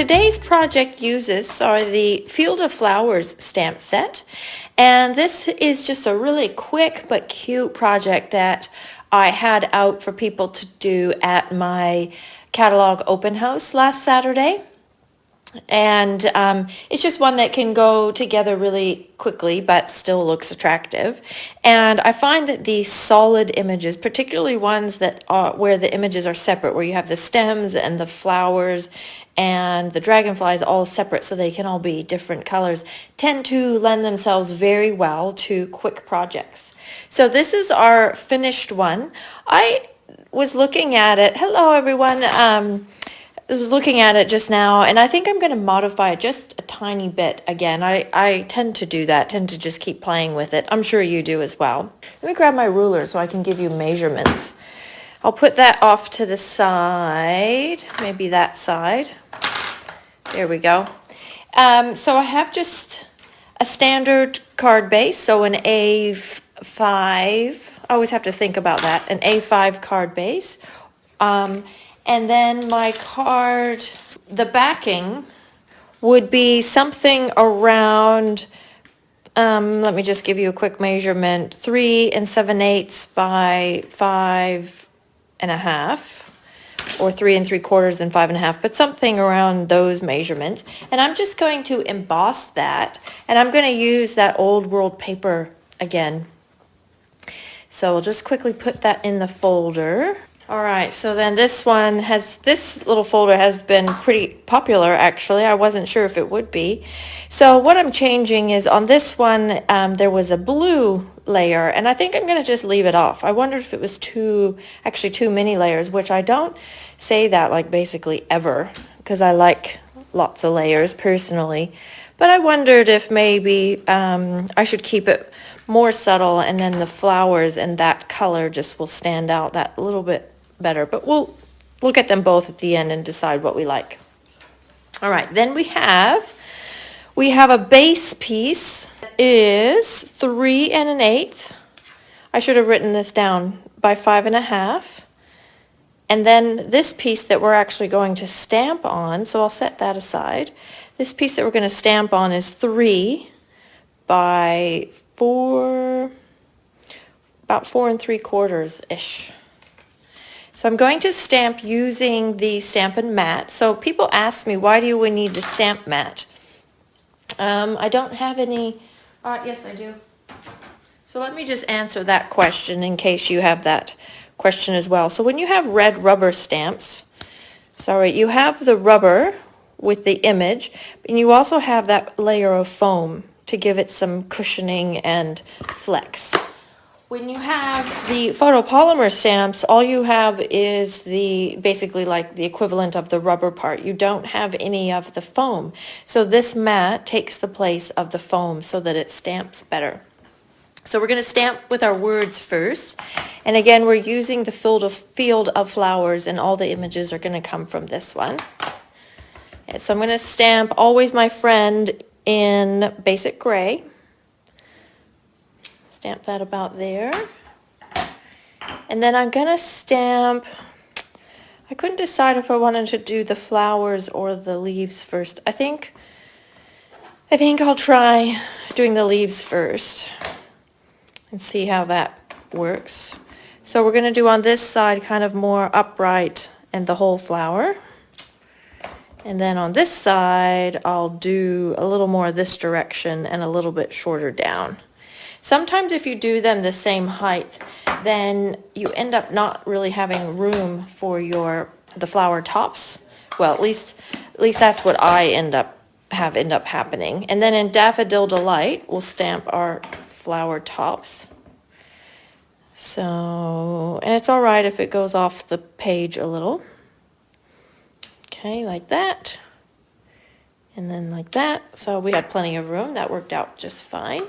today's project uses are the Field of Flowers stamp set, and this is just a really quick but cute project that I had out for people to do at my catalog open house last Saturday. And it's just one that can go together really quickly but still looks attractive. And I find that these solid images, particularly ones that are where the images are separate, where you have the stems and the flowers and the dragonflies all separate so they can all be different colors, tend to lend themselves very well to quick projects. So this is our finished one. I was looking at it. Hello everyone. I was looking at it just now, and I think I'm going to modify it just a tiny bit again. I tend to do that, tend to just keep playing with it. I'm sure you do as well. Let me grab my ruler so I can give you measurements. I'll put that off to the side, maybe that side. There we go. So I have just a standard card base, so an A5. I always have to think about that, an A5 card base. And then my card, the backing would be something around, let me just give you a quick measurement, 3 7/8 by 5 1/2, or 3 3/4 and 5 1/2, but something around those measurements. And I'm just going to emboss that, and I'm going to use that old world paper again. So we'll just quickly put that in the folder. All right, so then this little folder has been pretty popular actually. I wasn't sure if it would be. So what I'm changing is on this one, there was a blue layer, and I think I'm going to just leave it off. I wondered if it was too many layers, which I don't say that like basically ever, because I like lots of layers personally. But I wondered if maybe I should keep it more subtle, and then the flowers and that color just will stand out that little bit better. But we'll look at them both at the end and decide what we like. All right, then we have a base piece that is 3 1/8. I should have written this down, by 5 1/2. And then this piece that we're actually going to stamp on, so I'll set that aside. This piece that we're going to stamp on is 3 by 4, about 4 3/4-ish. So I'm going to stamp using the Stampin' mat. So people ask me, why do we need the stamp mat? I don't have any, yes I do. So let me just answer that question in case you have that question as well. So when you have red rubber stamps, you have the rubber with the image, and you also have that layer of foam to give it some cushioning and flex. When you have the photopolymer stamps, all you have is basically like the equivalent of the rubber part. You don't have any of the foam. So this mat takes the place of the foam so that it stamps better. So we're going to stamp with our words first. And again, we're using the Field of Flowers, and all the images are going to come from this one. And so I'm going to stamp Always My Friend in basic gray. Stamp that about there. And then I'm going to stamp, I couldn't decide if I wanted to do the flowers or the leaves first. I think I'll try doing the leaves first and see how that works. So we're going to do on this side kind of more upright and the whole flower. And then on this side, I'll do a little more this direction and a little bit shorter down. Sometimes if you do them the same height, then you end up not really having room for the flower tops. Well, at least that's what I end up happening. And then in Daffodil Delight, we'll stamp our flower tops. So, and it's all right if it goes off the page a little. Okay, like that. And then like that. So we had plenty of room. That worked out just fine.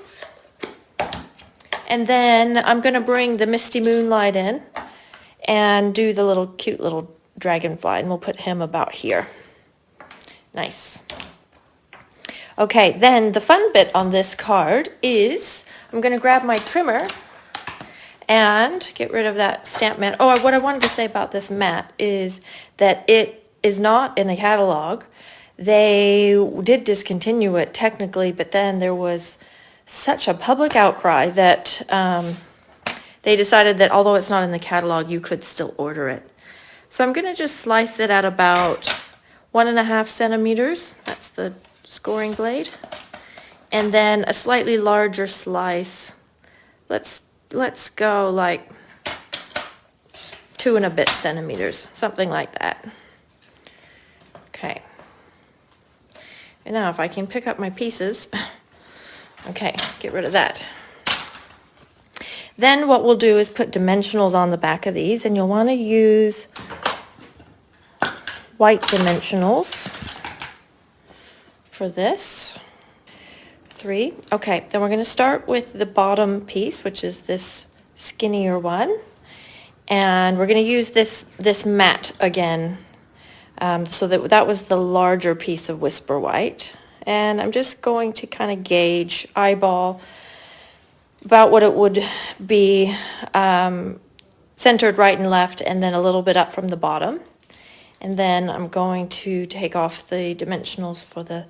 And then I'm going to bring the Misty Moonlight in and do the cute little dragonfly, and we'll put him about here. Nice. Okay, then the fun bit on this card is I'm going to grab my trimmer and get rid of that stamp mat. Oh, what I wanted to say about this mat is that it is not in the catalog. they did discontinue it technically, but then there was such a public outcry that they decided that although it's not in the catalog, you could still order it. So I'm going to just slice it at about 1.5 centimeters. That's the scoring blade. And then a slightly larger slice. Let's go like 2 and a bit centimeters, something like that. Okay. And now if I can pick up my pieces, okay, get rid of that. Then what we'll do is put dimensionals on the back of these, and you'll want to use white dimensionals for this. 3. Okay, then we're going to start with the bottom piece, which is this skinnier one. And we're going to use this matte again. So that was the larger piece of Whisper White. And I'm just going to kind of gauge, eyeball, about what it would be centered right and left, and then a little bit up from the bottom. And then I'm going to take off the dimensionals for the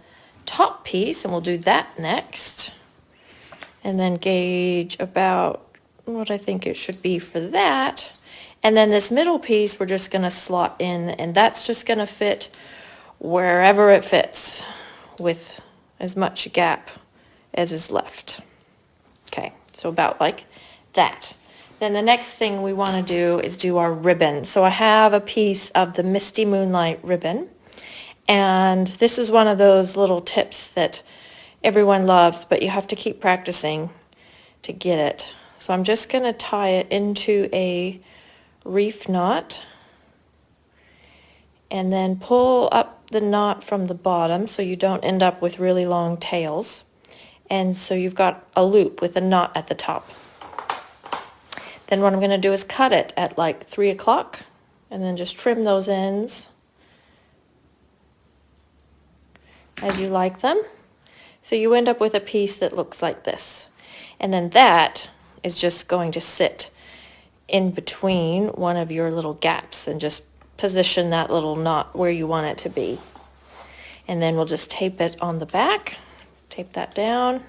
top piece, and we'll do that next. And then gauge about what I think it should be for that. And then this middle piece we're just going to slot in, and that's just going to fit wherever it fits with as much gap as is left. Okay, so about like that. Then the next thing we want to do is do our ribbon. So I have a piece of the Misty Moonlight ribbon, and this is one of those little tips that everyone loves, but you have to keep practicing to get it. So I'm just going to tie it into a reef knot, and then pull up the knot from the bottom so you don't end up with really long tails. And so you've got a loop with a knot at the top. Then what I'm going to do is cut it at like 3 o'clock, and then just trim those ends as you like them. So you end up with a piece that looks like this. And then that is just going to sit in between one of your little gaps, and just position that little knot where you want it to be. And then we'll just tape it on the back. Tape that down.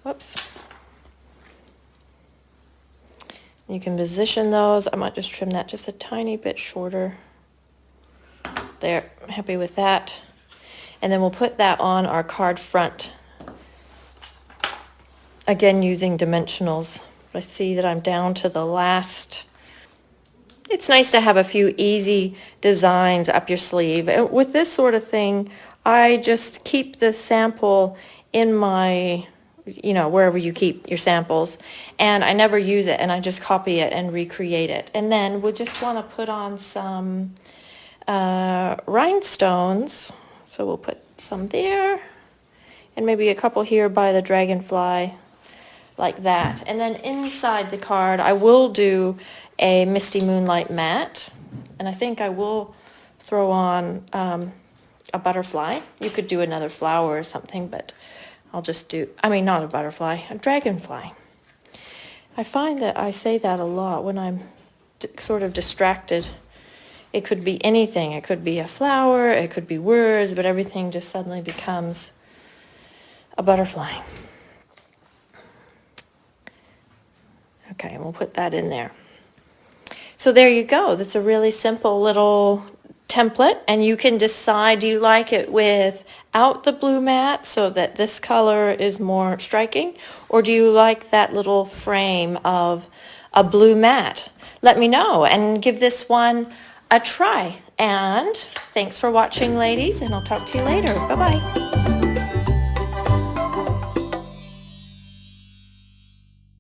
Whoops. You can position those. I might just trim that just a tiny bit shorter. There, I'm happy with that. And then we'll put that on our card front. Again, using dimensionals. I see that I'm down to the last. It's nice to have a few easy designs up your sleeve. And with this sort of thing, I just keep the sample in my, wherever you keep your samples, and I never use it, and I just copy it and recreate it. And then we just want to put on some rhinestones. So we'll put some there, and maybe a couple here by the dragonfly, like that. And then inside the card, I will do a Misty Moonlight matte, and I think I will throw on a butterfly. You could do another flower or something, but I'll just do, not a butterfly, a dragonfly. I find that I say that a lot when I'm sort of distracted. It could be anything. It could be a flower, it could be words, but everything just suddenly becomes a butterfly. Okay, and we'll put that in there. So there you go. That's a really simple little template, and you can decide, do you like it without the blue matte so that this color is more striking, or do you like that little frame of a blue matte? Let me know and give this one a try. And thanks for watching, ladies, and I'll talk to you later. Bye-bye.